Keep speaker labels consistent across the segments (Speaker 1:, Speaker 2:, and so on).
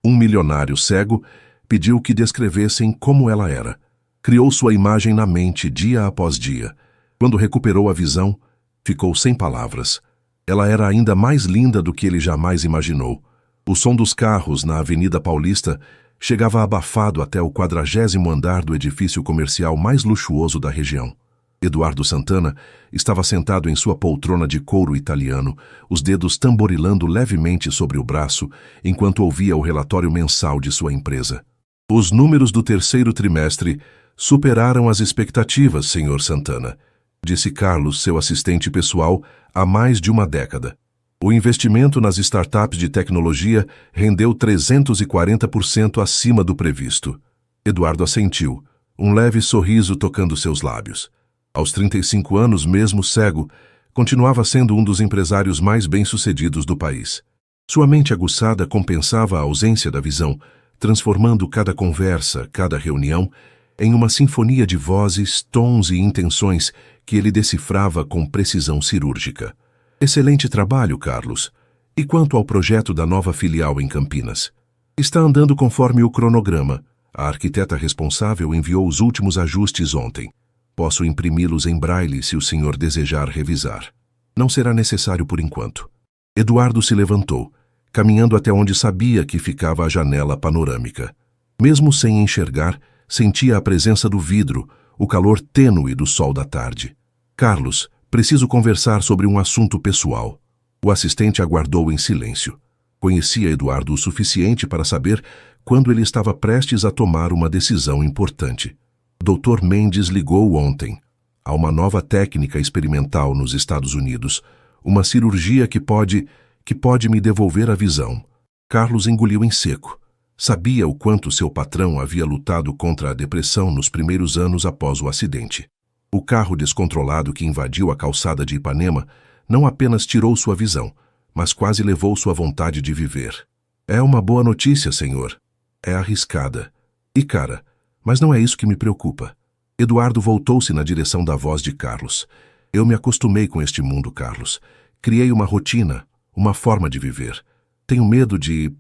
Speaker 1: Um milionário cego pediu que descrevessem como ela era. Criou sua imagem na mente dia após dia. Quando recuperou a visão, ficou sem palavras. Ela era ainda mais linda do que ele jamais imaginou. O som dos carros na Avenida Paulista chegava abafado até o 40º andar do edifício comercial mais luxuoso da região. Eduardo Santana estava sentado em sua poltrona de couro italiano, os dedos tamborilando levemente sobre o braço, enquanto ouvia o relatório mensal de sua empresa. Os números do terceiro trimestre superaram as expectativas, Sr. Santana, disse Carlos, seu assistente pessoal, há mais de uma década. O investimento nas startups de tecnologia rendeu 340% acima do previsto. Eduardo assentiu, um leve sorriso tocando seus lábios. Aos 35 anos, mesmo cego, continuava sendo um dos empresários mais bem-sucedidos do país. Sua mente aguçada compensava a ausência da visão, transformando cada conversa, cada reunião, em uma sinfonia de vozes, tons e intenções que ele decifrava com precisão cirúrgica. Excelente trabalho, Carlos. E quanto ao projeto da nova filial em Campinas? Está andando conforme o cronograma. A arquiteta responsável enviou os últimos ajustes ontem. Posso imprimi-los em braille se o senhor desejar revisar. Não será necessário por enquanto. Eduardo se levantou, caminhando até onde sabia que ficava a janela panorâmica. Mesmo sem enxergar, sentia a presença do vidro, o calor tênue do sol da tarde. Carlos, preciso conversar sobre um assunto pessoal. O assistente aguardou em silêncio. Conhecia Eduardo o suficiente para saber quando ele estava prestes a tomar uma decisão importante. Dr. Mendes ligou ontem. Há uma nova técnica experimental nos Estados Unidos, uma cirurgia que pode me devolver a visão. Carlos engoliu em seco. Sabia o quanto seu patrão havia lutado contra a depressão nos primeiros anos após o acidente. O carro descontrolado que invadiu a calçada de Ipanema não apenas tirou sua visão, mas quase levou sua vontade de viver. É uma boa notícia, senhor. É arriscada. E cara, mas não é isso que me preocupa. Eduardo voltou-se na direção da voz de Carlos. Eu me acostumei com este mundo, Carlos. Criei uma rotina, uma forma de viver. Tenho medo de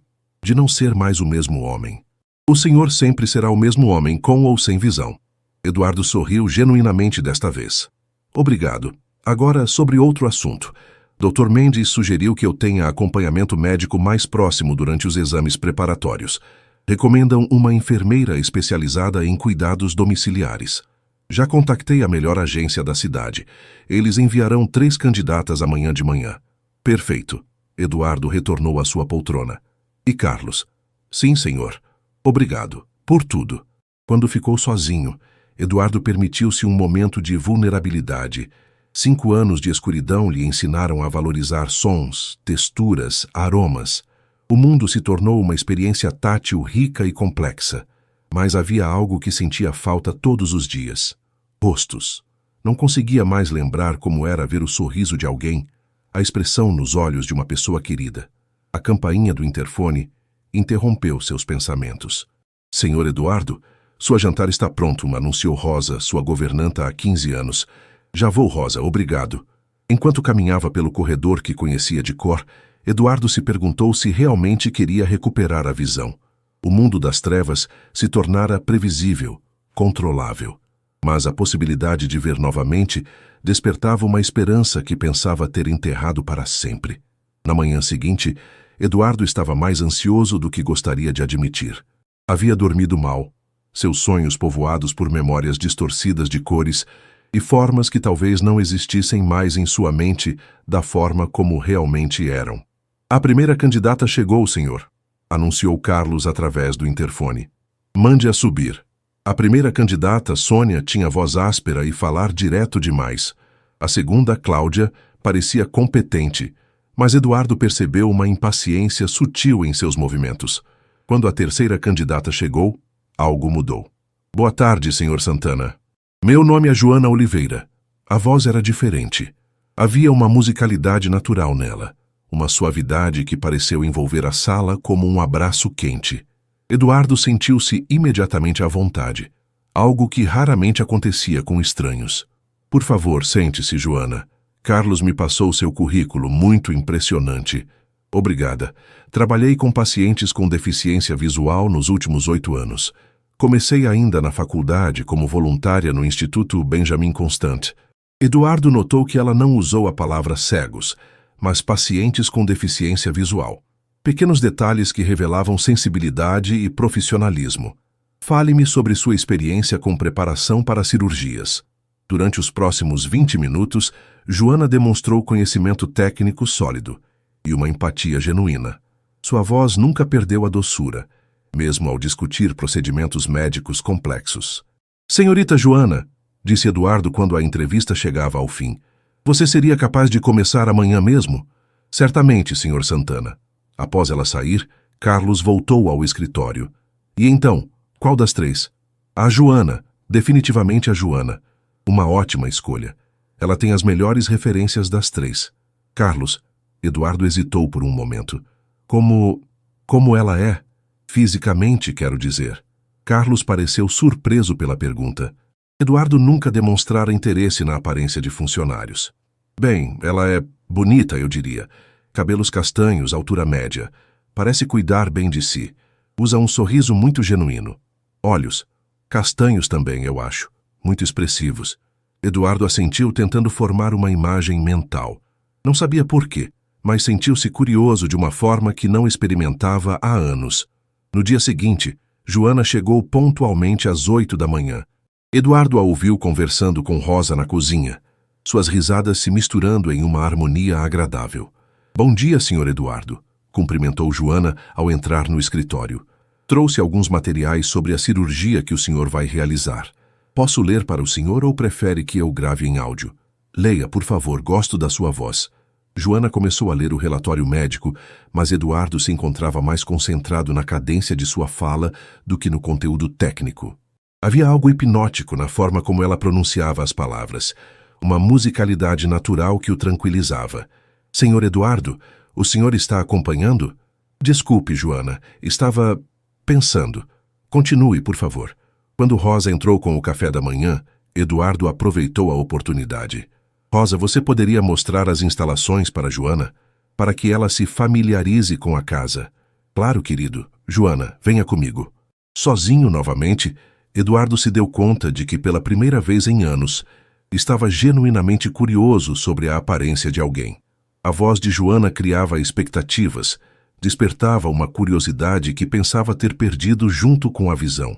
Speaker 1: não ser mais o mesmo homem. O senhor sempre será o mesmo homem, com ou sem visão. Eduardo sorriu genuinamente desta vez. Obrigado. Agora, sobre outro assunto. Dr. Mendes sugeriu que eu tenha acompanhamento médico mais próximo durante os exames preparatórios. Recomendam uma enfermeira especializada em cuidados domiciliares. Já contactei a melhor agência da cidade. Eles enviarão 3 candidatas amanhã de manhã. Perfeito. Eduardo retornou à sua poltrona. E Carlos? Sim, senhor. Obrigado. Por tudo. Quando ficou sozinho, Eduardo permitiu-se um momento de vulnerabilidade. 5 anos de escuridão lhe ensinaram a valorizar sons, texturas, aromas. O mundo se tornou uma experiência tátil rica e complexa, mas havia algo que sentia falta todos os dias. Rostos. Não conseguia mais lembrar como era ver o sorriso de alguém, a expressão nos olhos de uma pessoa querida. A campainha do interfone interrompeu seus pensamentos. Senhor Eduardo, sua jantar está pronto, anunciou Rosa, sua governanta há 15 anos. Já vou, Rosa, obrigado. Enquanto caminhava pelo corredor que conhecia de cor, Eduardo se perguntou se realmente queria recuperar a visão. O mundo das trevas se tornara previsível, controlável. Mas a possibilidade de ver novamente despertava uma esperança que pensava ter enterrado para sempre. Na manhã seguinte, Eduardo estava mais ansioso do que gostaria de admitir. Havia dormido mal, seus sonhos povoados por memórias distorcidas de cores e formas que talvez não existissem mais em sua mente da forma como realmente eram. A primeira candidata chegou, senhor, anunciou Carlos através do interfone. Mande-a subir. A primeira candidata, Sônia, tinha voz áspera e falar direto demais. A segunda, Cláudia, parecia competente, mas Eduardo percebeu uma impaciência sutil em seus movimentos. Quando a terceira candidata chegou, algo mudou. Boa tarde, senhor Santana. Meu nome é Joana Oliveira. A voz era diferente. Havia uma musicalidade natural nela. Uma suavidade que pareceu envolver a sala como um abraço quente. Eduardo sentiu-se imediatamente à vontade, algo que raramente acontecia com estranhos. Por favor, sente-se, Joana. Carlos me passou seu currículo, muito impressionante. Obrigada. Trabalhei com pacientes com deficiência visual nos últimos 8 anos. Comecei ainda na faculdade como voluntária no Instituto Benjamin Constant. Eduardo notou que ela não usou a palavra cegos, mas pacientes com deficiência visual. Pequenos detalhes que revelavam sensibilidade e profissionalismo. Fale-me sobre sua experiência com preparação para cirurgias. Durante os próximos 20 minutos, Joana demonstrou conhecimento técnico sólido e uma empatia genuína. Sua voz nunca perdeu a doçura, mesmo ao discutir procedimentos médicos complexos. Senhorita Joana, disse Eduardo quando a entrevista chegava ao fim, você seria capaz de começar amanhã mesmo? Certamente, Sr. Santana. Após ela sair, Carlos voltou ao escritório. E então, qual das 3? A Joana, definitivamente a Joana. Uma ótima escolha. Ela tem as melhores referências das 3. Carlos, Eduardo hesitou por um momento. Como ela é? Fisicamente, quero dizer. Carlos pareceu surpreso pela pergunta. Eduardo nunca demonstrara interesse na aparência de funcionários. Bem, ela é bonita, eu diria. Cabelos castanhos, altura média. Parece cuidar bem de si. Usa um sorriso muito genuíno. Olhos. Castanhos também, eu acho. Muito expressivos. Eduardo assentiu tentando formar uma imagem mental. Não sabia por quê, mas sentiu-se curioso de uma forma que não experimentava há anos. No dia seguinte, Joana chegou pontualmente às 8 da manhã. Eduardo a ouviu conversando com Rosa na cozinha, suas risadas se misturando em uma harmonia agradável. Bom dia, Sr. Eduardo, cumprimentou Joana ao entrar no escritório. Trouxe alguns materiais sobre a cirurgia que o senhor vai realizar. Posso ler para o senhor ou prefere que eu grave em áudio? Leia, por favor, gosto da sua voz. Joana começou a ler o relatório médico, mas Eduardo se encontrava mais concentrado na cadência de sua fala do que no conteúdo técnico. Havia algo hipnótico na forma como ela pronunciava as palavras, uma musicalidade natural que o tranquilizava. Senhor Eduardo, o senhor está acompanhando? Desculpe, Joana, estava pensando. Continue, por favor. Quando Rosa entrou com o café da manhã, Eduardo aproveitou a oportunidade. Rosa, você poderia mostrar as instalações para Joana, para que ela se familiarize com a casa? Claro, querido. Joana, venha comigo. Sozinho novamente, Eduardo se deu conta de que pela primeira vez em anos, estava genuinamente curioso sobre a aparência de alguém. A voz de Joana criava expectativas, despertava uma curiosidade que pensava ter perdido junto com a visão.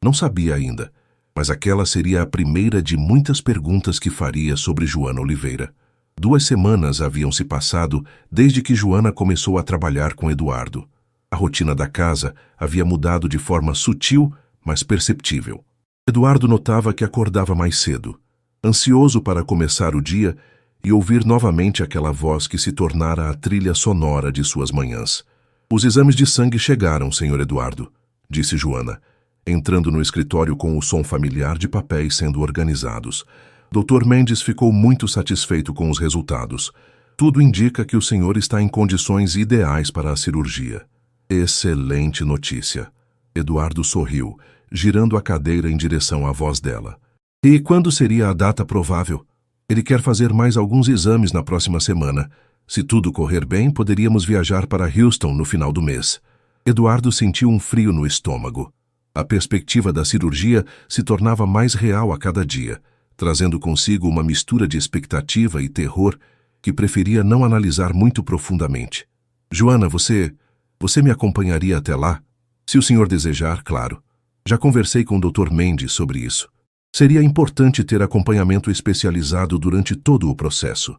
Speaker 1: Não sabia ainda, mas aquela seria a primeira de muitas perguntas que faria sobre Joana Oliveira. 2 semanas haviam se passado desde que Joana começou a trabalhar com Eduardo. A rotina da casa havia mudado de forma sutil, mas perceptível. Eduardo notava que acordava mais cedo, ansioso para começar o dia e ouvir novamente aquela voz que se tornara a trilha sonora de suas manhãs. Os exames de sangue chegaram, Sr. Eduardo, disse Joana, entrando no escritório com o som familiar de papéis sendo organizados. Dr. Mendes ficou muito satisfeito com os resultados. Tudo indica que o senhor está em condições ideais para a cirurgia. Excelente notícia. Eduardo sorriu, girando a cadeira em direção à voz dela. E quando seria a data provável? Ele quer fazer mais alguns exames na próxima semana. Se tudo correr bem, poderíamos viajar para Houston no final do mês. Eduardo sentiu um frio no estômago. A perspectiva da cirurgia se tornava mais real a cada dia, trazendo consigo uma mistura de expectativa e terror que preferia não analisar muito profundamente. Joana, você me acompanharia até lá? Se o senhor desejar, claro. Já conversei com o Dr. Mendes sobre isso. Seria importante ter acompanhamento especializado durante todo o processo.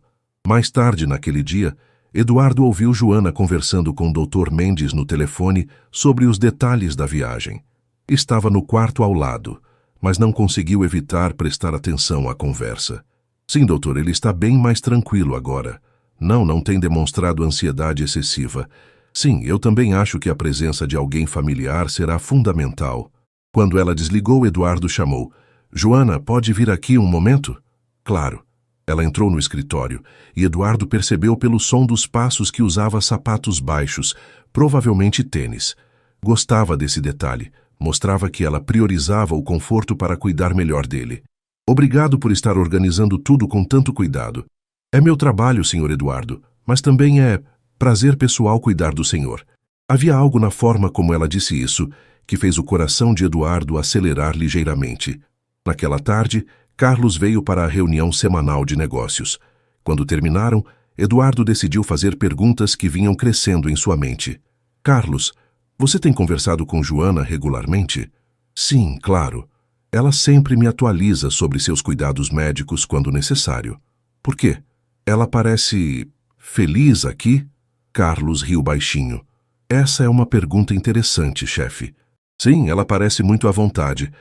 Speaker 1: Mais tarde naquele dia, Eduardo ouviu Joana conversando com o Dr. Mendes no telefone sobre os detalhes da viagem. Estava no quarto ao lado, mas não conseguiu evitar prestar atenção à conversa. Sim, doutor, ele está bem mais tranquilo agora. Não tem demonstrado ansiedade excessiva. Sim, eu também acho que a presença de alguém familiar será fundamental. Quando ela desligou, Eduardo chamou. Joana, pode vir aqui um momento? Claro. Ela entrou no escritório e Eduardo percebeu pelo som dos passos que usava sapatos baixos, provavelmente tênis. Gostava desse detalhe. Mostrava que ela priorizava o conforto para cuidar melhor dele. Obrigado por estar organizando tudo com tanto cuidado. É meu trabalho, Sr. Eduardo, mas também é... Prazer pessoal cuidar do senhor. Havia algo na forma como ela disse isso que fez o coração de Eduardo acelerar ligeiramente. Naquela tarde, Carlos veio para a reunião semanal de negócios. Quando terminaram, Eduardo decidiu fazer perguntas que vinham crescendo em sua mente. Carlos, você tem conversado com Joana regularmente? Sim, claro. Ela sempre me atualiza sobre seus cuidados médicos quando necessário. Por quê? Ela parece feliz aqui? Carlos riu baixinho. Essa é uma pergunta interessante, chefe. Sim, ela parece muito à vontade.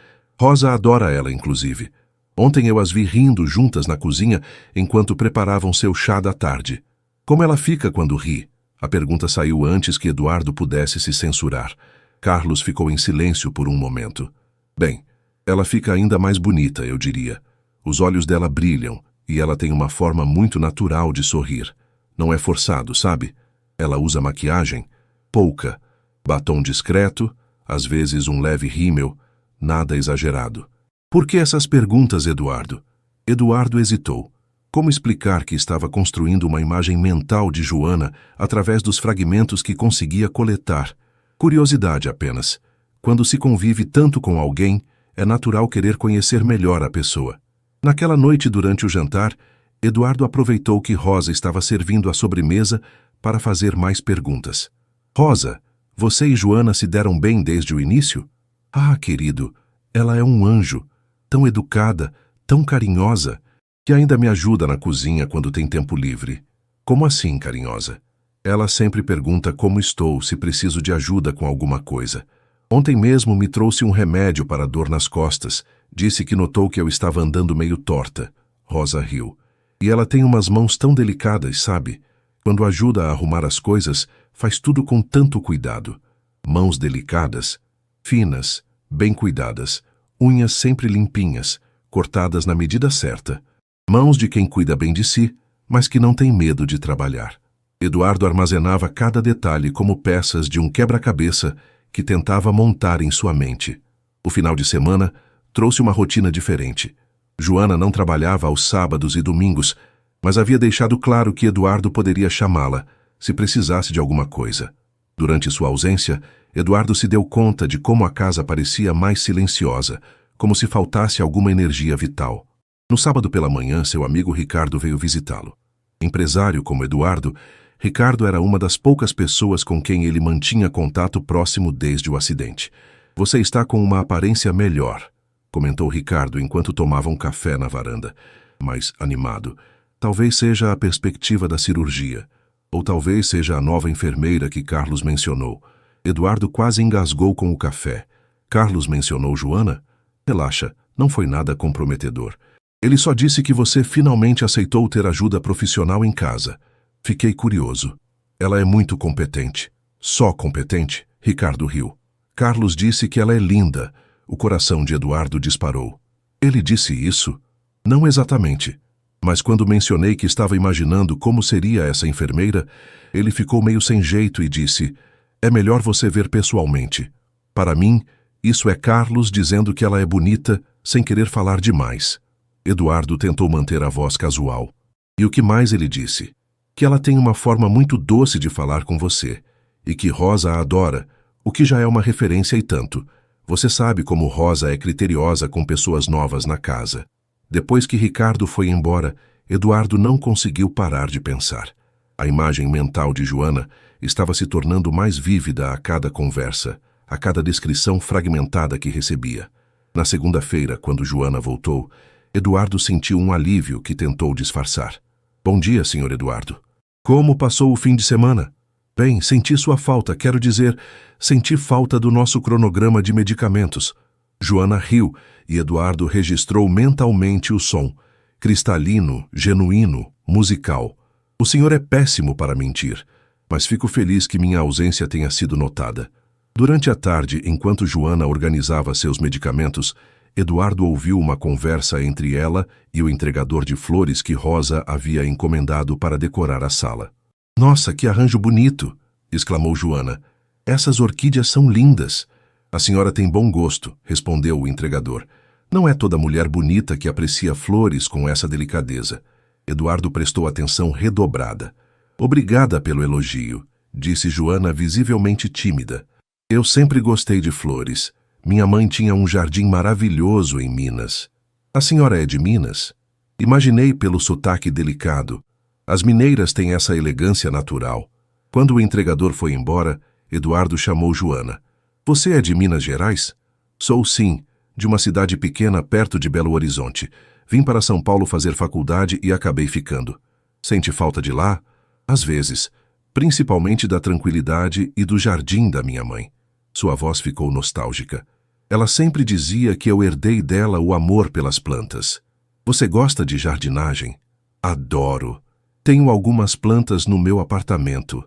Speaker 1: Rosa adora ela, inclusive. Ontem eu as vi rindo juntas na cozinha enquanto preparavam seu chá da tarde. Como ela fica quando ri? A pergunta saiu antes que Eduardo pudesse se censurar. Carlos ficou em silêncio por um momento. Bem, ela fica ainda mais bonita, eu diria. Os olhos dela brilham e ela tem uma forma muito natural de sorrir. Não é forçado, sabe? Ela usa maquiagem? Pouca. Batom discreto, às vezes um leve rímel, nada exagerado. Por que essas perguntas, Eduardo? Eduardo hesitou. Como explicar que estava construindo uma imagem mental de Joana através dos fragmentos que conseguia coletar? Curiosidade apenas. Quando se convive tanto com alguém, é natural querer conhecer melhor a pessoa. Naquela noite, durante o jantar, Eduardo aproveitou que Rosa estava servindo a sobremesa para fazer mais perguntas. Rosa, você e Joana se deram bem desde o início? Ah, querido, ela é um anjo, tão educada, tão carinhosa, que ainda me ajuda na cozinha quando tem tempo livre. Como assim, carinhosa? Ela sempre pergunta como estou, se preciso de ajuda com alguma coisa. Ontem mesmo me trouxe um remédio para dor nas costas. Disse que notou que eu estava andando meio torta. Rosa riu. E ela tem umas mãos tão delicadas, sabe? Quando ajuda a arrumar as coisas, faz tudo com tanto cuidado. Mãos delicadas, finas, bem cuidadas, unhas sempre limpinhas, cortadas na medida certa. Mãos de quem cuida bem de si, mas que não tem medo de trabalhar. Eduardo armazenava cada detalhe como peças de um quebra-cabeça que tentava montar em sua mente. O final de semana trouxe uma rotina diferente. Joana não trabalhava aos sábados e domingos, mas havia deixado claro que Eduardo poderia chamá-la, se precisasse de alguma coisa. Durante sua ausência, Eduardo se deu conta de como a casa parecia mais silenciosa, como se faltasse alguma energia vital. No sábado pela manhã, seu amigo Ricardo veio visitá-lo. Empresário como Eduardo, Ricardo era uma das poucas pessoas com quem ele mantinha contato próximo desde o acidente. Você está com uma aparência melhor, comentou Ricardo enquanto tomava um café na varanda, mais animado. Talvez seja a perspectiva da cirurgia, ou talvez seja a nova enfermeira que Carlos mencionou. Eduardo quase engasgou com o café. Carlos mencionou Joana? Relaxa, não foi nada comprometedor. Ele só disse que você finalmente aceitou ter ajuda profissional em casa. Fiquei curioso. Ela é muito competente. Só competente? Ricardo riu. Carlos disse que ela é linda. O coração de Eduardo disparou. Ele disse isso? Não exatamente. Mas quando mencionei que estava imaginando como seria essa enfermeira, ele ficou meio sem jeito e disse: é melhor você ver pessoalmente. Para mim, isso é Carlos dizendo que ela é bonita, sem querer falar demais. Eduardo tentou manter a voz casual. E o que mais ele disse? Que ela tem uma forma muito doce de falar com você, e que Rosa a adora, o que já é uma referência e tanto. Você sabe como Rosa é criteriosa com pessoas novas na casa. Depois que Ricardo foi embora, Eduardo não conseguiu parar de pensar. A imagem mental de Joana estava se tornando mais vívida a cada conversa, a cada descrição fragmentada que recebia. Na segunda-feira, quando Joana voltou, Eduardo sentiu um alívio que tentou disfarçar. Bom dia, Sr. Eduardo. Como passou o fim de semana? Bem, senti sua falta, quero dizer, senti falta do nosso cronograma de medicamentos. Joana riu e Eduardo registrou mentalmente o som. Cristalino, genuíno, musical. O senhor é péssimo para mentir, mas fico feliz que minha ausência tenha sido notada. Durante a tarde, enquanto Joana organizava seus medicamentos, Eduardo ouviu uma conversa entre ela e o entregador de flores que Rosa havia encomendado para decorar a sala. Nossa, que arranjo bonito! Exclamou Joana. Essas orquídeas são lindas. A senhora tem bom gosto, respondeu o entregador. Não é toda mulher bonita que aprecia flores com essa delicadeza. Eduardo prestou atenção redobrada. Obrigada pelo elogio, disse Joana visivelmente tímida. Eu sempre gostei de flores. Minha mãe tinha um jardim maravilhoso em Minas. A senhora é de Minas? Imaginei pelo sotaque delicado. As mineiras têm essa elegância natural. Quando o entregador foi embora, Eduardo chamou Joana. Você é de Minas Gerais? Sou sim, de uma cidade pequena perto de Belo Horizonte. Vim para São Paulo fazer faculdade e acabei ficando. Sente falta de lá? Às vezes, principalmente da tranquilidade e do jardim da minha mãe. Sua voz ficou nostálgica. Ela sempre dizia que eu herdei dela o amor pelas plantas. Você gosta de jardinagem? Adoro. Tenho algumas plantas no meu apartamento.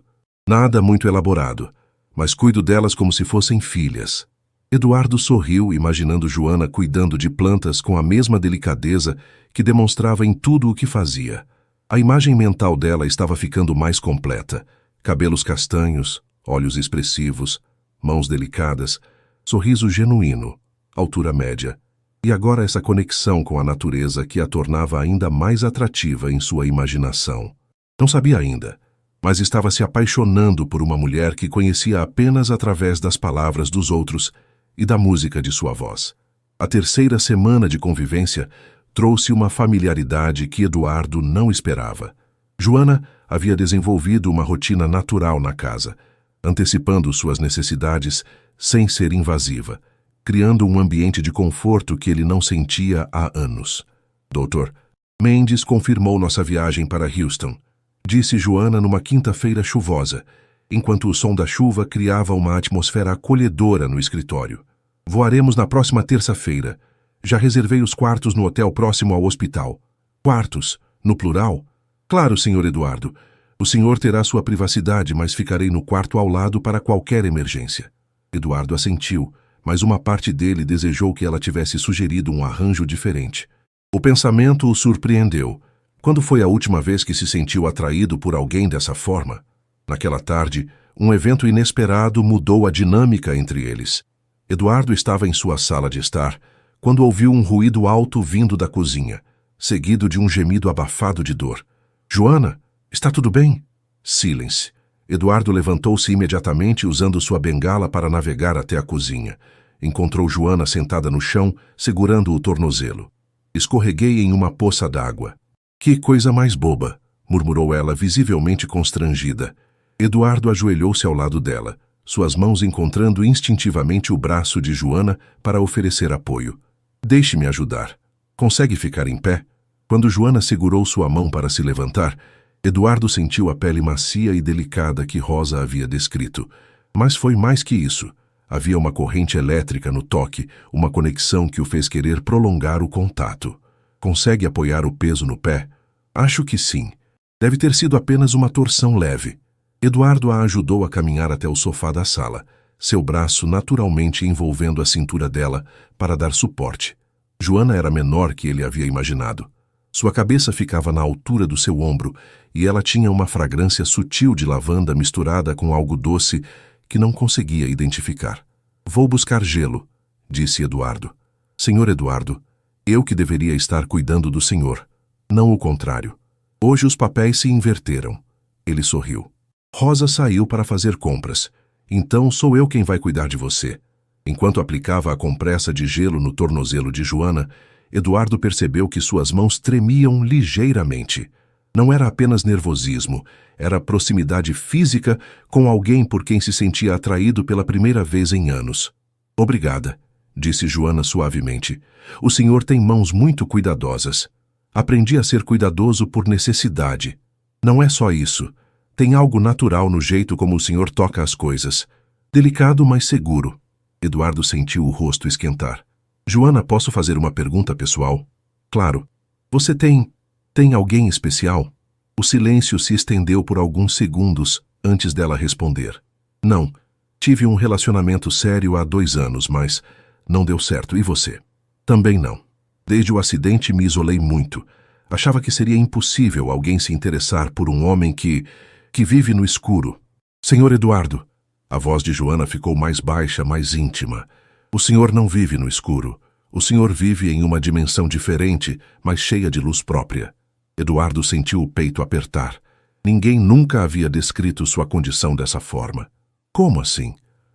Speaker 1: Nada muito elaborado, mas cuido delas como se fossem filhas. Eduardo sorriu, imaginando Joana cuidando de plantas com a mesma delicadeza que demonstrava em tudo o que fazia. A imagem mental dela estava ficando mais completa. Cabelos castanhos, olhos expressivos, mãos delicadas, sorriso genuíno, altura média. E agora essa conexão com a natureza que a tornava ainda mais atrativa em sua imaginação. Não sabia ainda, mas estava se apaixonando por uma mulher que conhecia apenas através das palavras dos outros e da música de sua voz. A terceira semana de convivência trouxe uma familiaridade que Eduardo não esperava. Joana havia desenvolvido uma rotina natural na casa, antecipando suas necessidades sem ser invasiva, criando um ambiente de conforto que ele não sentia há anos. Dr. Mendes confirmou nossa viagem para Houston, disse Joana numa quinta-feira chuvosa, enquanto o som da chuva criava uma atmosfera acolhedora no escritório. Voaremos na próxima terça-feira. Já reservei os quartos no hotel próximo ao hospital. Quartos, no plural? Claro, Sr. Eduardo. O senhor terá sua privacidade, mas ficarei no quarto ao lado para qualquer emergência. Eduardo assentiu, mas uma parte dele desejou que ela tivesse sugerido um arranjo diferente. O pensamento o surpreendeu. Quando foi a última vez que se sentiu atraído por alguém dessa forma? Naquela tarde, um evento inesperado mudou a dinâmica entre eles. Eduardo estava em sua sala de estar, quando ouviu um ruído alto vindo da cozinha, seguido de um gemido abafado de dor. Joana, está tudo bem? Silêncio. Eduardo levantou-se imediatamente usando sua bengala para navegar até a cozinha. Encontrou Joana sentada no chão, segurando o tornozelo. Escorreguei em uma poça d'água. Que coisa mais boba, murmurou ela, visivelmente constrangida. Eduardo ajoelhou-se ao lado dela, suas mãos encontrando instintivamente o braço de Joana para oferecer apoio. Deixe-me ajudar. Consegue ficar em pé? Quando Joana segurou sua mão para se levantar, Eduardo sentiu a pele macia e delicada que Rosa havia descrito. Mas foi mais que isso. Havia uma corrente elétrica no toque, uma conexão que o fez querer prolongar o contato. Consegue apoiar o peso no pé? Acho que sim. Deve ter sido apenas uma torção leve. Eduardo a ajudou a caminhar até o sofá da sala, seu braço naturalmente envolvendo a cintura dela para dar suporte. Joana era menor que ele havia imaginado. Sua cabeça ficava na altura do seu ombro e ela tinha uma fragrância sutil de lavanda misturada com algo doce que não conseguia identificar. Vou buscar gelo, disse Eduardo. Senhor Eduardo, eu que deveria estar cuidando do senhor, não o contrário. Hoje os papéis se inverteram. Ele sorriu. Rosa saiu para fazer compras. Então sou eu quem vai cuidar de você. Enquanto aplicava a compressa de gelo no tornozelo de Joana, Eduardo percebeu que suas mãos tremiam ligeiramente. Não era apenas nervosismo, era proximidade física com alguém por quem se sentia atraído pela primeira vez em anos. Obrigada, disse Joana suavemente. O senhor tem mãos muito cuidadosas. Aprendi a ser cuidadoso por necessidade. Não é só isso. Tem algo natural no jeito como o senhor toca as coisas. Delicado, mas seguro. Eduardo sentiu o rosto esquentar. Joana, posso fazer uma pergunta pessoal? Claro. Você tem alguém especial? O silêncio se estendeu por alguns segundos antes dela responder. Não. Tive um relacionamento sério há 2 anos, mas não deu certo. E você? Também não. Desde o acidente me isolei muito. Achava que seria impossível alguém se interessar por um homem que vive no escuro. Senhor Eduardo. A voz de Joana ficou mais baixa, mais íntima. O senhor não vive no escuro. O senhor vive em uma dimensão diferente, mas cheia de luz própria. Eduardo sentiu o peito apertar. Ninguém nunca havia descrito sua condição dessa forma. Como assim?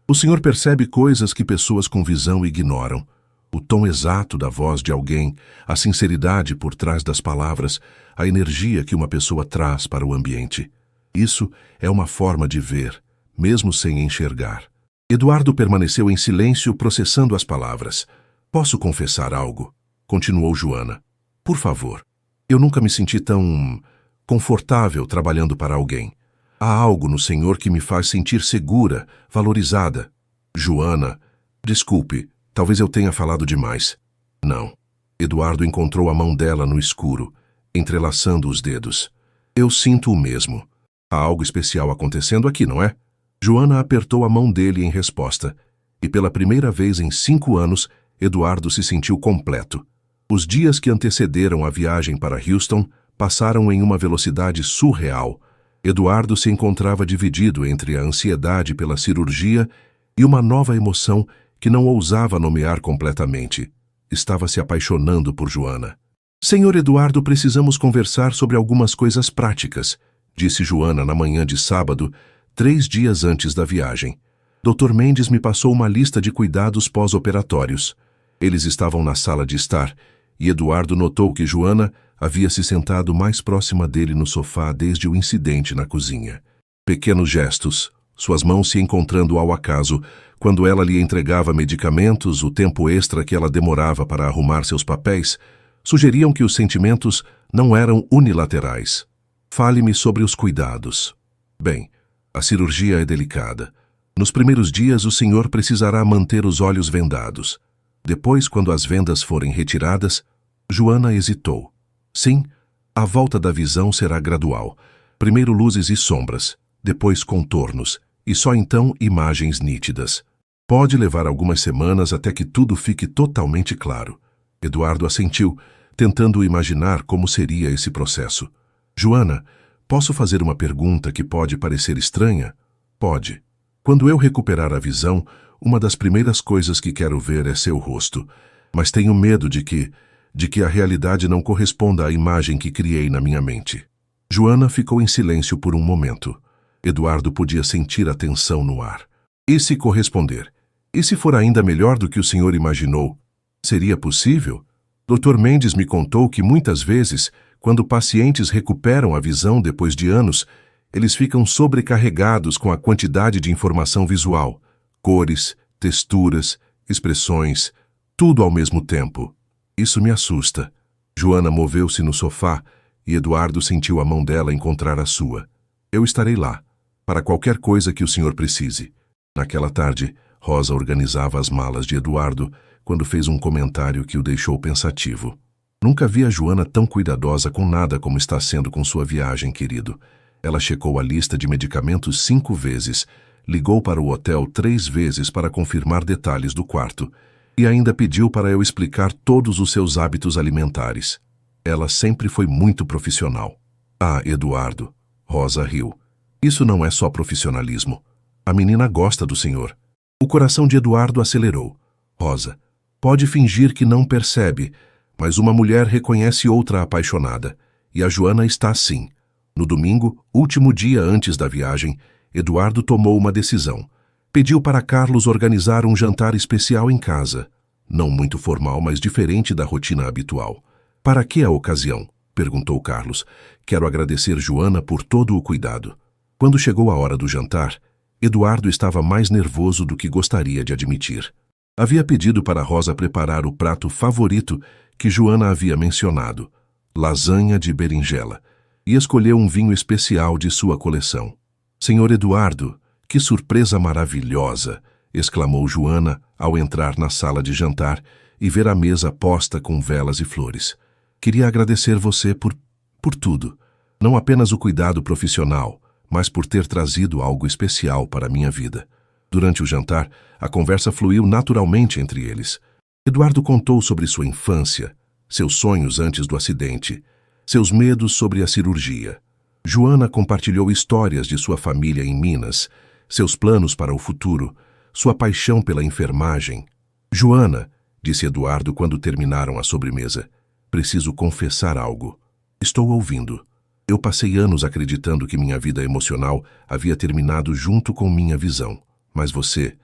Speaker 1: O senhor percebe coisas que pessoas com visão ignoram. O tom exato da voz de alguém, a sinceridade por trás das palavras, a energia que uma pessoa traz para o ambiente. Isso é uma forma de ver, mesmo sem enxergar. Eduardo permaneceu em silêncio, processando as palavras. Posso confessar algo? Continuou Joana. Por favor. Eu nunca me senti tão confortável trabalhando para alguém. Há algo no Senhor que me faz sentir segura, valorizada. Joana, desculpe, talvez eu tenha falado demais. Não. Eduardo encontrou a mão dela no escuro, entrelaçando os dedos. Eu sinto o mesmo. Há algo especial acontecendo aqui, não é? Joana apertou a mão dele em resposta, e pela primeira vez em 5 anos, Eduardo se sentiu completo. Os dias que antecederam a viagem para Houston passaram em uma velocidade surreal. Eduardo se encontrava dividido entre a ansiedade pela cirurgia e uma nova emoção que não ousava nomear completamente. Estava se apaixonando por Joana. Senhor Eduardo, precisamos conversar sobre algumas coisas práticas, disse Joana na manhã de sábado, 3 dias antes da viagem. Dr. Mendes me passou uma lista de cuidados pós-operatórios. Eles estavam na sala de estar, e Eduardo notou que Joana havia se sentado mais próxima dele no sofá desde o incidente na cozinha. Pequenos gestos, suas mãos se encontrando ao acaso, quando ela lhe entregava medicamentos, o tempo extra que ela demorava para arrumar seus papéis, sugeriam que os sentimentos não eram unilaterais. Fale-me sobre os cuidados. Bem, a cirurgia é delicada. Nos primeiros dias, o senhor precisará manter os olhos vendados. Depois, quando as vendas forem retiradas, Joana hesitou. Sim, a volta da visão será gradual. Primeiro luzes e sombras, depois contornos, e só então imagens nítidas. Pode levar algumas semanas até que tudo fique totalmente claro. Eduardo assentiu, tentando imaginar como seria esse processo. Joana, posso fazer uma pergunta que pode parecer estranha? Pode. Quando eu recuperar a visão, uma das primeiras coisas que quero ver é seu rosto. Mas tenho medo de que a realidade não corresponda à imagem que criei na minha mente. Joana ficou em silêncio por um momento. Eduardo podia sentir a tensão no ar. E se corresponder? E se for ainda melhor do que o senhor imaginou? Seria possível? Dr. Mendes me contou que muitas vezes, quando pacientes recuperam a visão depois de anos, eles ficam sobrecarregados com a quantidade de informação visual, cores, texturas, expressões, tudo ao mesmo tempo. Isso me assusta. Joana moveu-se no sofá e Eduardo sentiu a mão dela encontrar a sua. Eu estarei lá, para qualquer coisa que o senhor precise. Naquela tarde, Rosa organizava as malas de Eduardo quando fez um comentário que o deixou pensativo. Nunca vi a Joana tão cuidadosa com nada como está sendo com sua viagem, querido. Ela checou a lista de medicamentos 5 vezes, ligou para o hotel 3 vezes para confirmar detalhes do quarto e ainda pediu para eu explicar todos os seus hábitos alimentares. Ela sempre foi muito profissional. Ah, Eduardo, Rosa riu. Isso não é só profissionalismo. A menina gosta do senhor. O coração de Eduardo acelerou. Rosa, pode fingir que não percebe, mas uma mulher reconhece outra apaixonada. E a Joana está assim. No domingo, último dia antes da viagem, Eduardo tomou uma decisão. Pediu para Carlos organizar um jantar especial em casa. Não muito formal, mas diferente da rotina habitual. Para que a ocasião? Perguntou Carlos. Quero agradecer Joana por todo o cuidado. Quando chegou a hora do jantar, Eduardo estava mais nervoso do que gostaria de admitir. Havia pedido para Rosa preparar o prato favorito que Joana havia mencionado, lasanha de berinjela, e escolheu um vinho especial de sua coleção. Senhor Eduardo, que surpresa maravilhosa! Exclamou Joana ao entrar na sala de jantar e ver a mesa posta com velas e flores. Queria agradecer você por tudo. Não apenas o cuidado profissional, mas por ter trazido algo especial para a minha vida. Durante o jantar, a conversa fluiu naturalmente entre eles. Eduardo contou sobre sua infância, seus sonhos antes do acidente, seus medos sobre a cirurgia. Joana compartilhou histórias de sua família em Minas, seus planos para o futuro, sua paixão pela enfermagem. Joana, disse Eduardo quando terminaram a sobremesa, preciso confessar algo. Estou ouvindo. Eu passei anos acreditando que minha vida emocional havia terminado junto com minha visão. Mas você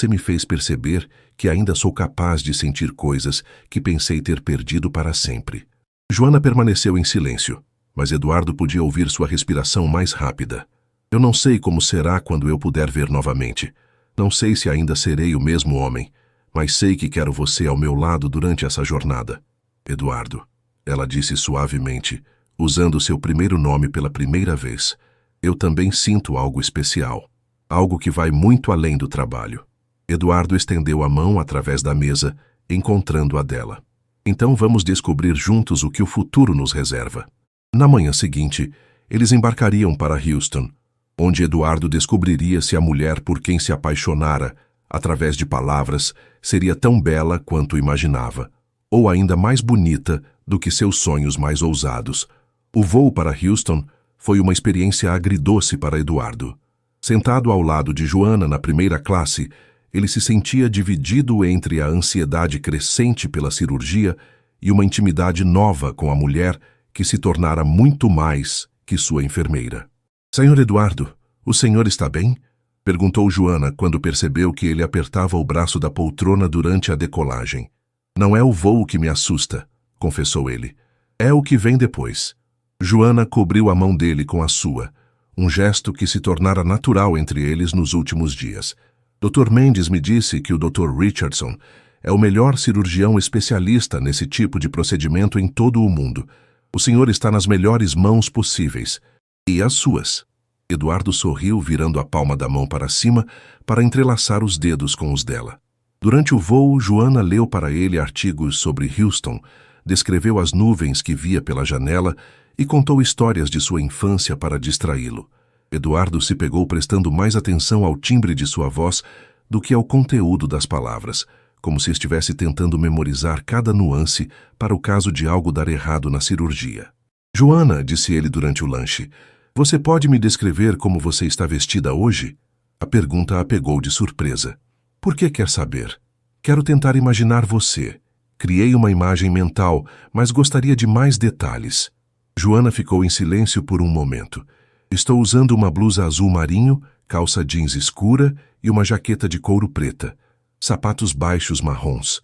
Speaker 1: me fez perceber que ainda sou capaz de sentir coisas que pensei ter perdido para sempre. Joana permaneceu em silêncio, mas Eduardo podia ouvir sua respiração mais rápida. Eu não sei como será quando eu puder ver novamente. Não sei se ainda serei o mesmo homem, mas sei que quero você ao meu lado durante essa jornada. Eduardo, ela disse suavemente, usando seu primeiro nome pela primeira vez. Eu também sinto algo especial. Algo que vai muito além do trabalho. Eduardo estendeu a mão através da mesa, encontrando a dela. Então vamos descobrir juntos o que o futuro nos reserva. Na manhã seguinte, eles embarcariam para Houston, onde Eduardo descobriria se a mulher por quem se apaixonara, através de palavras, seria tão bela quanto imaginava, ou ainda mais bonita do que seus sonhos mais ousados. O voo para Houston foi uma experiência agridoce para Eduardo. Sentado ao lado de Joana na primeira classe, ele se sentia dividido entre a ansiedade crescente pela cirurgia e uma intimidade nova com a mulher que se tornara muito mais que sua enfermeira. Senhor Eduardo, o senhor está bem? Perguntou Joana quando percebeu que ele apertava o braço da poltrona durante a decolagem. Não é o voo que me assusta, confessou ele. É o que vem depois. Joana cobriu a mão dele com a sua, um gesto que se tornara natural entre eles nos últimos dias. Dr. Mendes me disse que o Dr. Richardson é o melhor cirurgião especialista nesse tipo de procedimento em todo o mundo. O senhor está nas melhores mãos possíveis. E as suas? Eduardo sorriu, virando a palma da mão para cima para entrelaçar os dedos com os dela. Durante o voo, Joana leu para ele artigos sobre Houston, descreveu as nuvens que via pela janela e contou histórias de sua infância para distraí-lo. Eduardo se pegou prestando mais atenção ao timbre de sua voz do que ao conteúdo das palavras, como se estivesse tentando memorizar cada nuance para o caso de algo dar errado na cirurgia. Joana, disse ele durante o lanche, você pode me descrever como você está vestida hoje? A pergunta a pegou de surpresa. Por que quer saber? Quero tentar imaginar você. Criei uma imagem mental, mas gostaria de mais detalhes. Joana ficou em silêncio por um momento. Estou usando uma blusa azul marinho, calça jeans escura e uma jaqueta de couro preta. Sapatos baixos marrons.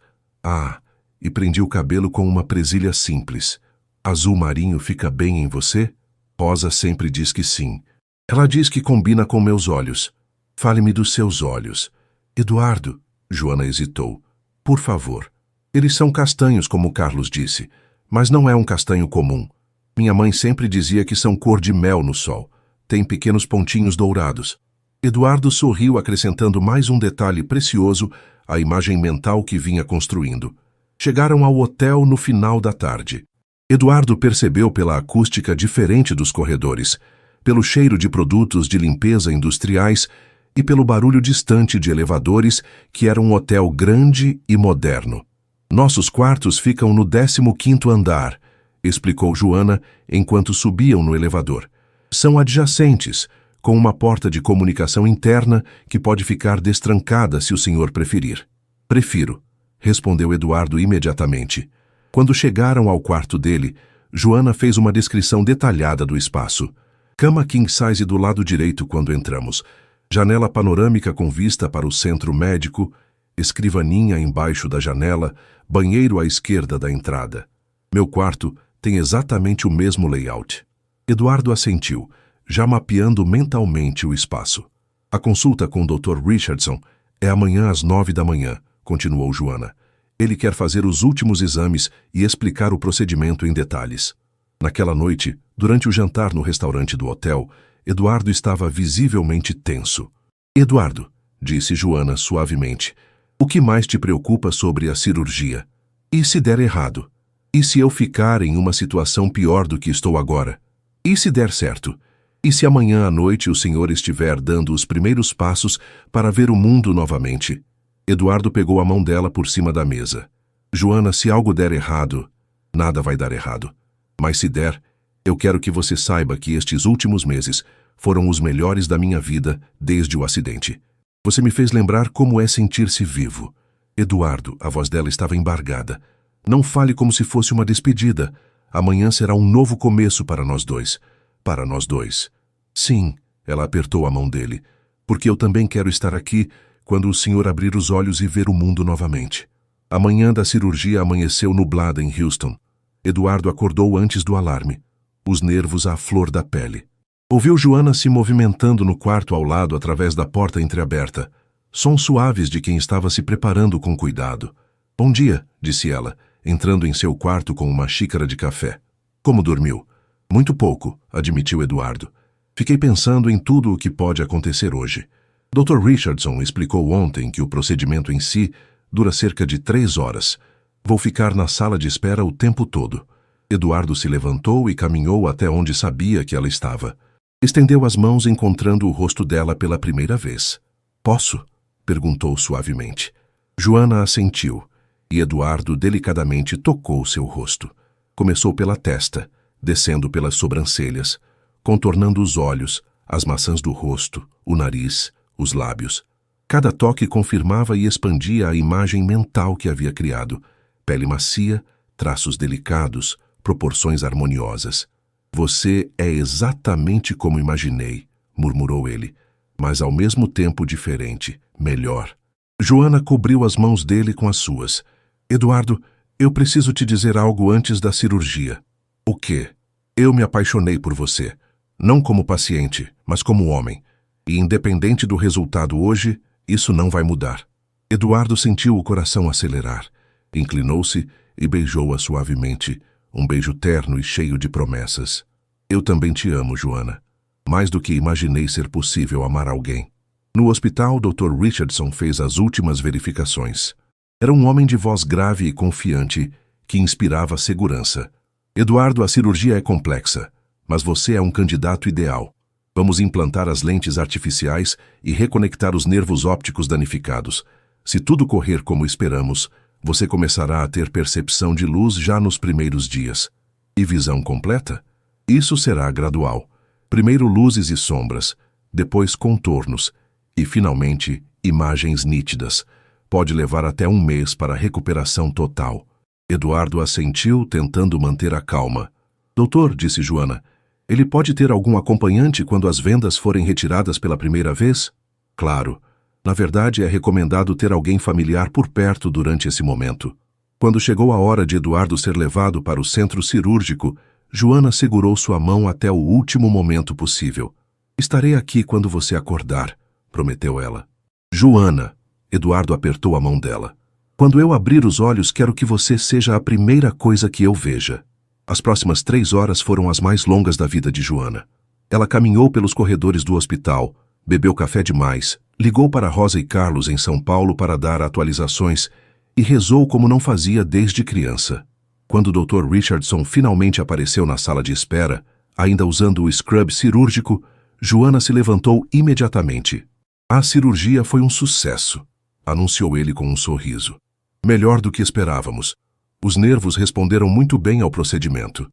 Speaker 1: E prendi o cabelo com uma presilha simples. Azul marinho fica bem em você? Rosa sempre diz que sim. Ela diz que combina com meus olhos. Fale-me dos seus olhos. Eduardo, Joana hesitou. Por favor. Eles são castanhos, como Carlos disse, mas não é um castanho comum. Minha mãe sempre dizia que são cor de mel no sol. Tem pequenos pontinhos dourados. Eduardo sorriu, acrescentando mais um detalhe precioso à imagem mental que vinha construindo. Chegaram ao hotel no final da tarde. Eduardo percebeu pela acústica diferente dos corredores, pelo cheiro de produtos de limpeza industriais e pelo barulho distante de elevadores que era um hotel grande e moderno. Nossos quartos ficam no 15º andar, explicou Joana enquanto subiam no elevador. São adjacentes, com uma porta de comunicação interna que pode ficar destrancada se o senhor preferir. Prefiro, respondeu Eduardo imediatamente. Quando chegaram ao quarto dele, Joana fez uma descrição detalhada do espaço. Cama king size do lado direito quando entramos. Janela panorâmica com vista para o centro médico, escrivaninha embaixo da janela, banheiro à esquerda da entrada. Meu quarto tem exatamente o mesmo layout. Eduardo assentiu, já mapeando mentalmente o espaço. A consulta com o Dr. Richardson é amanhã às 9 da manhã, continuou Joana. Ele quer fazer os últimos exames e explicar o procedimento em detalhes. Naquela noite, durante o jantar no restaurante do hotel, Eduardo estava visivelmente tenso. Eduardo, disse Joana suavemente, o que mais te preocupa sobre a cirurgia? E se der errado? E se eu ficar em uma situação pior do que estou agora? E se der certo? E se amanhã à noite o senhor estiver dando os primeiros passos para ver o mundo novamente? Eduardo pegou a mão dela por cima da mesa. Joana, se algo der errado, nada vai dar errado. Mas se der, eu quero que você saiba que estes últimos meses foram os melhores da minha vida desde o acidente. Você me fez lembrar como é sentir-se vivo. Eduardo, a voz dela estava embargada. Não fale como se fosse uma despedida. Amanhã será um novo começo para nós dois. Para nós dois. Sim, ela apertou a mão dele, porque eu também quero estar aqui quando o senhor abrir os olhos e ver o mundo novamente. A manhã da cirurgia amanheceu nublada em Houston. Eduardo acordou antes do alarme, os nervos à flor da pele. Ouviu Joana se movimentando no quarto ao lado através da porta entreaberta, sons suaves de quem estava se preparando com cuidado. Bom dia, disse ela, entrando em seu quarto com uma xícara de café. Como dormiu? Muito pouco, admitiu Eduardo. Fiquei pensando em tudo o que pode acontecer hoje. Dr. Richardson explicou ontem que o procedimento em si dura cerca de 3 horas. Vou ficar na sala de espera o tempo todo. Eduardo se levantou e caminhou até onde sabia que ela estava. Estendeu as mãos encontrando o rosto dela pela primeira vez. Posso? Perguntou suavemente. Joana assentiu, e Eduardo delicadamente tocou seu rosto. Começou pela testa, descendo pelas sobrancelhas, contornando os olhos, as maçãs do rosto, o nariz, os lábios. Cada toque confirmava e expandia a imagem mental que havia criado. Pele macia, traços delicados, proporções harmoniosas. Você é exatamente como imaginei, murmurou ele, mas ao mesmo tempo diferente, melhor. Joana cobriu as mãos dele com as suas. Eduardo, eu preciso te dizer algo antes da cirurgia. O quê? Eu me apaixonei por você. Não como paciente, mas como homem. E independente do resultado hoje, isso não vai mudar. Eduardo sentiu o coração acelerar. Inclinou-se e beijou-a suavemente, um beijo terno e cheio de promessas. Eu também te amo, Joana. Mais do que imaginei ser possível amar alguém. No hospital, Dr. Richardson fez as últimas verificações. Era um homem de voz grave e confiante que inspirava segurança. Eduardo, a cirurgia é complexa, mas você é um candidato ideal. Vamos implantar as lentes artificiais e reconectar os nervos ópticos danificados. Se tudo correr como esperamos, você começará a ter percepção de luz já nos primeiros dias. E visão completa? Isso será gradual. Primeiro luzes e sombras, depois contornos e, finalmente, imagens nítidas. Pode levar até 1 mês para a recuperação total. Eduardo assentiu, tentando manter a calma. Doutor, disse Joana, ele pode ter algum acompanhante quando as vendas forem retiradas pela primeira vez? Claro. Na verdade, é recomendado ter alguém familiar por perto durante esse momento. Quando chegou a hora de Eduardo ser levado para o centro cirúrgico, Joana segurou sua mão até o último momento possível. Estarei aqui quando você acordar, prometeu ela. Joana, Eduardo apertou a mão dela. Quando eu abrir os olhos, quero que você seja a primeira coisa que eu veja. As próximas 3 horas foram as mais longas da vida de Joana. Ela caminhou pelos corredores do hospital, bebeu café demais, ligou para Rosa e Carlos em São Paulo para dar atualizações e rezou como não fazia desde criança. Quando o Dr. Richardson finalmente apareceu na sala de espera, ainda usando o scrub cirúrgico, Joana se levantou imediatamente. A cirurgia foi um sucesso, anunciou ele com um sorriso. Melhor do que esperávamos. Os nervos responderam muito bem ao procedimento.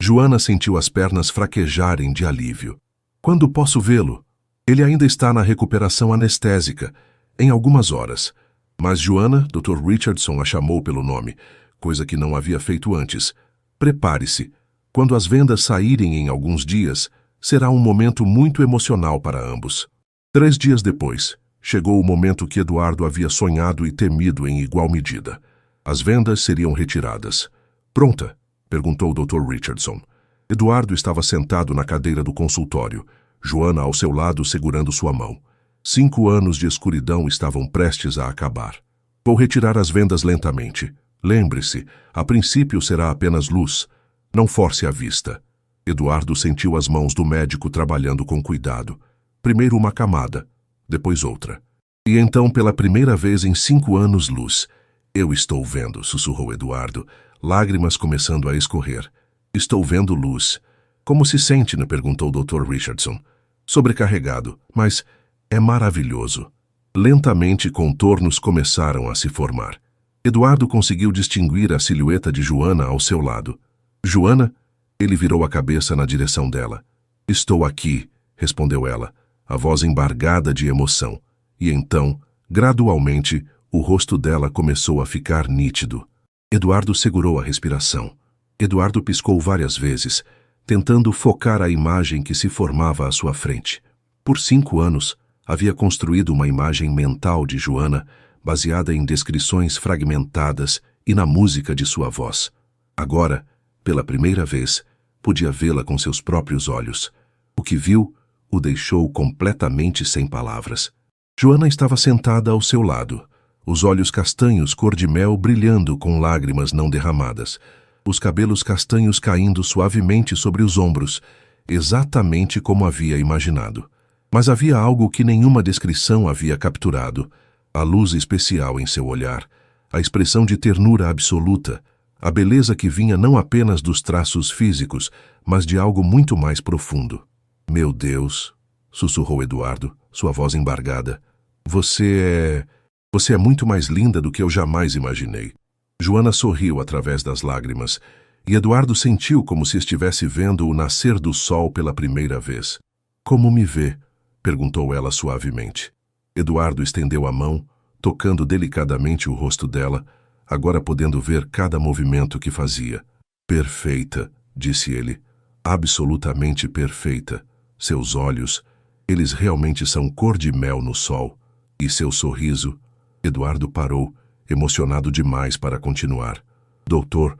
Speaker 1: Joana sentiu as pernas fraquejarem de alívio. Quando posso vê-lo? Ele ainda está na recuperação anestésica, em algumas horas. Mas Joana, Dr. Richardson a chamou pelo nome, coisa que não havia feito antes. Prepare-se. Quando as vendas saírem em alguns dias, será um momento muito emocional para ambos. 3 dias depois, chegou o momento que Eduardo havia sonhado e temido em igual medida. As vendas seriam retiradas. Pronta? Perguntou o Dr. Richardson. Eduardo estava sentado na cadeira do consultório, Joana ao seu lado segurando sua mão. 5 anos de escuridão estavam prestes a acabar. Vou retirar as vendas lentamente. Lembre-se, a princípio será apenas luz. Não force a vista. Eduardo sentiu as mãos do médico trabalhando com cuidado. Primeiro uma camada, depois outra. E então, pela primeira vez em 5 anos, luz. Eu estou vendo, sussurrou Eduardo, lágrimas começando a escorrer. Estou vendo luz. Como se sente, né? Perguntou o Dr. Richardson. Sobrecarregado, mas é maravilhoso. Lentamente, contornos começaram a se formar. Eduardo conseguiu distinguir a silhueta de Joana ao seu lado. Joana? Ele virou a cabeça na direção dela. Estou aqui, respondeu ela, a voz embargada de emoção. E então, gradualmente, o rosto dela começou a ficar nítido. Eduardo segurou a respiração. Eduardo piscou várias vezes, tentando focar a imagem que se formava à sua frente. Por 5 anos, havia construído uma imagem mental de Joana, baseada em descrições fragmentadas e na música de sua voz. Agora, pela primeira vez, podia vê-la com seus próprios olhos. O que viu o deixou completamente sem palavras. Joana estava sentada ao seu lado, os olhos castanhos cor de mel brilhando com lágrimas não derramadas, os cabelos castanhos caindo suavemente sobre os ombros, exatamente como havia imaginado. Mas havia algo que nenhuma descrição havia capturado: a luz especial em seu olhar, a expressão de ternura absoluta, a beleza que vinha não apenas dos traços físicos, mas de algo muito mais profundo. "Meu Deus", sussurrou Eduardo, sua voz embargada. Você é muito mais linda do que eu jamais imaginei." Joana sorriu através das lágrimas, e Eduardo sentiu como se estivesse vendo o nascer do sol pela primeira vez. "Como me vê?" perguntou ela suavemente. Eduardo estendeu a mão, tocando delicadamente o rosto dela, agora podendo ver cada movimento que fazia. "Perfeita", disse ele. "Absolutamente perfeita. Seus olhos, eles realmente são cor de mel no sol. E seu sorriso..." Eduardo parou, emocionado demais para continuar. Dr.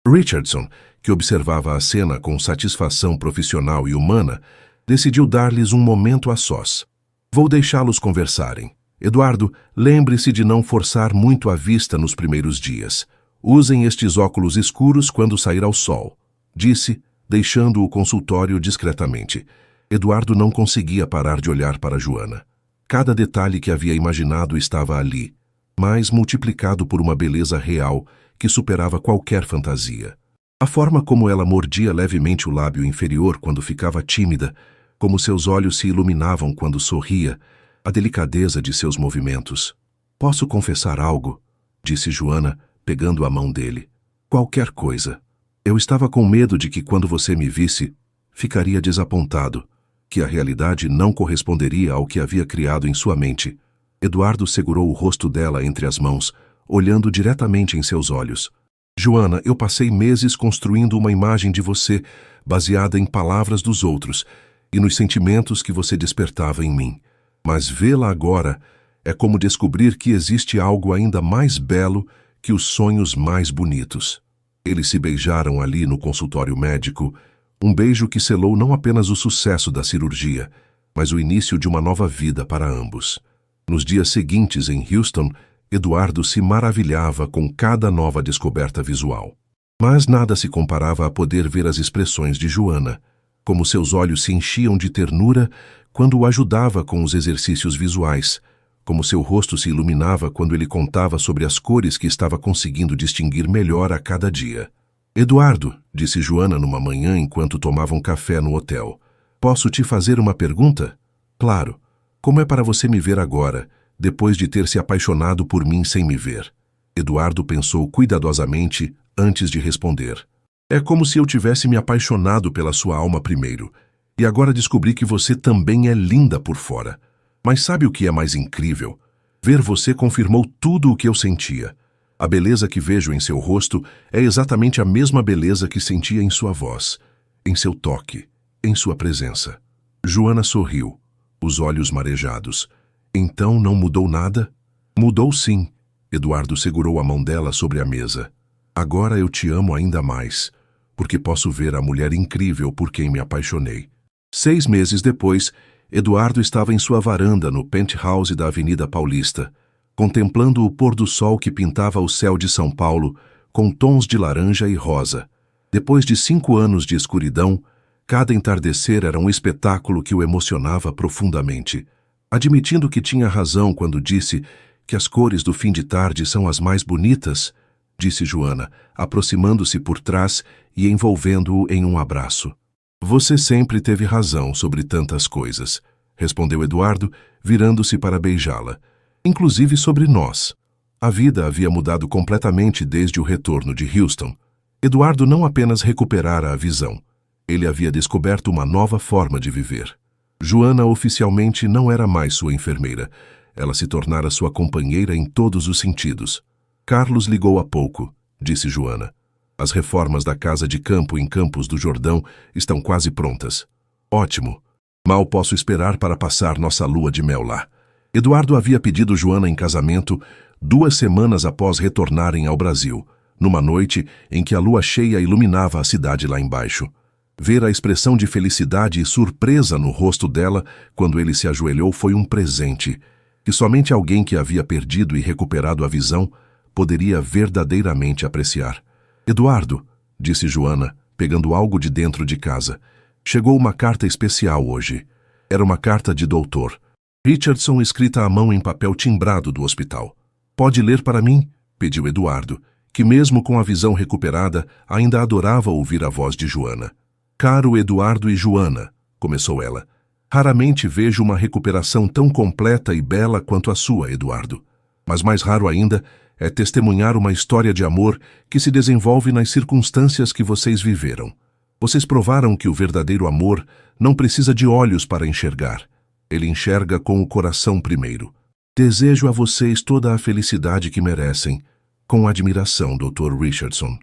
Speaker 1: Richardson, que observava a cena com satisfação profissional e humana, decidiu dar-lhes um momento a sós. "Vou deixá-los conversarem. Eduardo, lembre-se de não forçar muito a vista nos primeiros dias. Usem estes óculos escuros quando sair ao sol", disse, deixando o consultório discretamente. Eduardo não conseguia parar de olhar para Joana. Cada detalhe que havia imaginado estava ali, mas multiplicado por uma beleza real que superava qualquer fantasia. A forma como ela mordia levemente o lábio inferior quando ficava tímida, como seus olhos se iluminavam quando sorria, a delicadeza de seus movimentos. "Posso confessar algo?", disse Joana, pegando a mão dele. "Qualquer coisa. Eu estava com medo de que quando você me visse, ficaria desapontado, que a realidade não corresponderia ao que havia criado em sua mente." Eduardo segurou o rosto dela entre as mãos, olhando diretamente em seus olhos. "Joana, eu passei meses construindo uma imagem de você, baseada em palavras dos outros, e nos sentimentos que você despertava em mim. Mas vê-la agora é como descobrir que existe algo ainda mais belo que os sonhos mais bonitos." Eles se beijaram ali no consultório médico, um beijo que selou não apenas o sucesso da cirurgia, mas o início de uma nova vida para ambos. Nos dias seguintes em Houston, Eduardo se maravilhava com cada nova descoberta visual. Mas nada se comparava a poder ver as expressões de Joana, como seus olhos se enchiam de ternura quando o ajudava com os exercícios visuais, como seu rosto se iluminava quando ele contava sobre as cores que estava conseguindo distinguir melhor a cada dia. "Eduardo", disse Joana numa manhã enquanto tomavam café no hotel, "posso te fazer uma pergunta?" "Claro. Como é para você me ver agora, depois de ter se apaixonado por mim sem me ver?" Eduardo pensou cuidadosamente antes de responder. "É como se eu tivesse me apaixonado pela sua alma primeiro, e agora descobri que você também é linda por fora. Mas sabe o que é mais incrível? Ver você confirmou tudo o que eu sentia. A beleza que vejo em seu rosto é exatamente a mesma beleza que sentia em sua voz, em seu toque, em sua presença." Joana sorriu, os olhos marejados. "Então não mudou nada?" "Mudou sim." Eduardo segurou a mão dela sobre a mesa. "Agora eu te amo ainda mais, porque posso ver a mulher incrível por quem me apaixonei." 6 meses depois, Eduardo estava em sua varanda no penthouse da Avenida Paulista, contemplando o pôr do sol que pintava o céu de São Paulo com tons de laranja e rosa. Depois de 5 anos de escuridão, cada entardecer era um espetáculo que o emocionava profundamente. Admitindo que tinha razão quando disse que as cores do fim de tarde são as mais bonitas, disse Joana, aproximando-se por trás e envolvendo-o em um abraço. "Você sempre teve razão sobre tantas coisas", respondeu Eduardo, virando-se para beijá-la. "Inclusive sobre nós." A vida havia mudado completamente desde o retorno de Houston. Eduardo não apenas recuperara a visão, ele havia descoberto uma nova forma de viver. Joana oficialmente não era mais sua enfermeira. Ela se tornara sua companheira em todos os sentidos. "Carlos ligou há pouco", disse Joana. As reformas da casa de campo em Campos do Jordão estão quase prontas. Ótimo. Mal posso esperar para passar nossa lua de mel lá. Eduardo havia pedido Joana em casamento 2 semanas após retornarem ao Brasil, numa noite em que a lua cheia iluminava a cidade lá embaixo. Ver a expressão de felicidade e surpresa no rosto dela quando ele se ajoelhou foi um presente, que somente alguém que havia perdido e recuperado a visão poderia verdadeiramente apreciar. Eduardo, disse Joana, pegando algo de dentro de casa, chegou uma carta especial hoje. Era uma carta de Dr. Richardson escrita à mão em papel timbrado do hospital. Pode ler para mim? Pediu Eduardo, que mesmo com a visão recuperada, ainda adorava ouvir a voz de Joana. Caro Eduardo e Joana, começou ela, raramente vejo uma recuperação tão completa e bela quanto a sua, Eduardo. Mas mais raro ainda é testemunhar uma história de amor que se desenvolve nas circunstâncias que vocês viveram. Vocês provaram que o verdadeiro amor não precisa de olhos para enxergar. Ele enxerga com o coração primeiro. Desejo a vocês toda a felicidade que merecem. Com admiração, Dr. Richardson.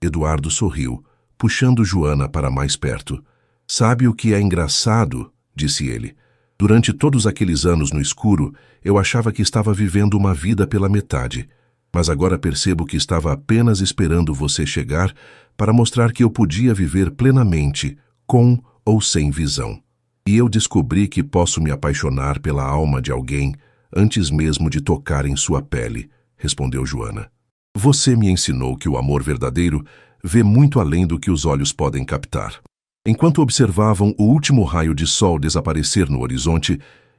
Speaker 1: Eduardo sorriu, puxando Joana para mais perto. Sabe o que é engraçado? Disse ele. Durante todos aqueles anos no escuro, eu achava que estava vivendo uma vida pela metade. Mas agora percebo que estava apenas esperando você chegar para mostrar que eu podia viver plenamente, com ou sem visão. E eu descobri que posso me apaixonar pela alma de alguém antes mesmo de tocar em sua pele, respondeu Joana. Você me ensinou que o amor verdadeiro vê muito além do que os olhos podem captar. Enquanto observavam o último raio de sol desaparecer no horizonte,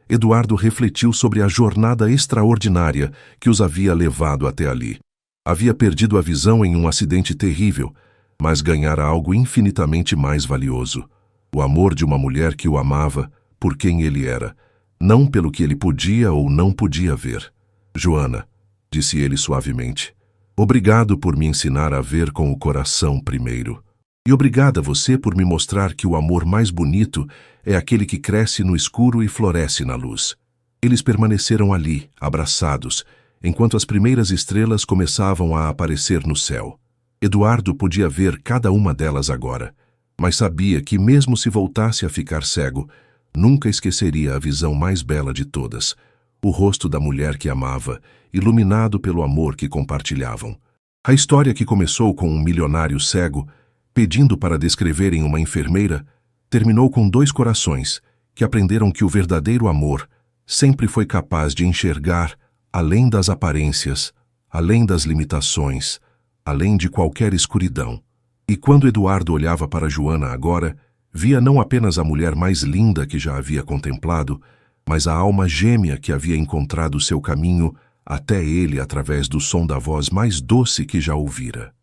Speaker 1: Eduardo refletiu sobre a jornada extraordinária que os havia levado até ali. Havia perdido a visão em um acidente terrível, mas ganhara algo infinitamente mais valioso. O amor de uma mulher que o amava por quem ele era, não pelo que ele podia ou não podia ver. Joana, disse ele suavemente, obrigado por me ensinar a ver com o coração primeiro. E obrigada a você por me mostrar que o amor mais bonito é aquele que cresce no escuro e floresce na luz. Eles permaneceram ali, abraçados, enquanto as primeiras estrelas começavam a aparecer no céu. Eduardo podia ver cada uma delas agora, mas sabia que mesmo se voltasse a ficar cego, nunca esqueceria a visão mais bela de todas, o rosto da mulher que amava, iluminado pelo amor que compartilhavam. A história que começou com um milionário cego, pedindo para descreverem uma enfermeira, terminou com 2 corações que aprenderam que o verdadeiro amor sempre foi capaz de enxergar além das aparências, além das limitações, além de qualquer escuridão. E quando Eduardo olhava para Joana agora, via não apenas a mulher mais linda que já havia contemplado, mas a alma gêmea que havia encontrado seu caminho até ele através do som da voz mais doce que já ouvira.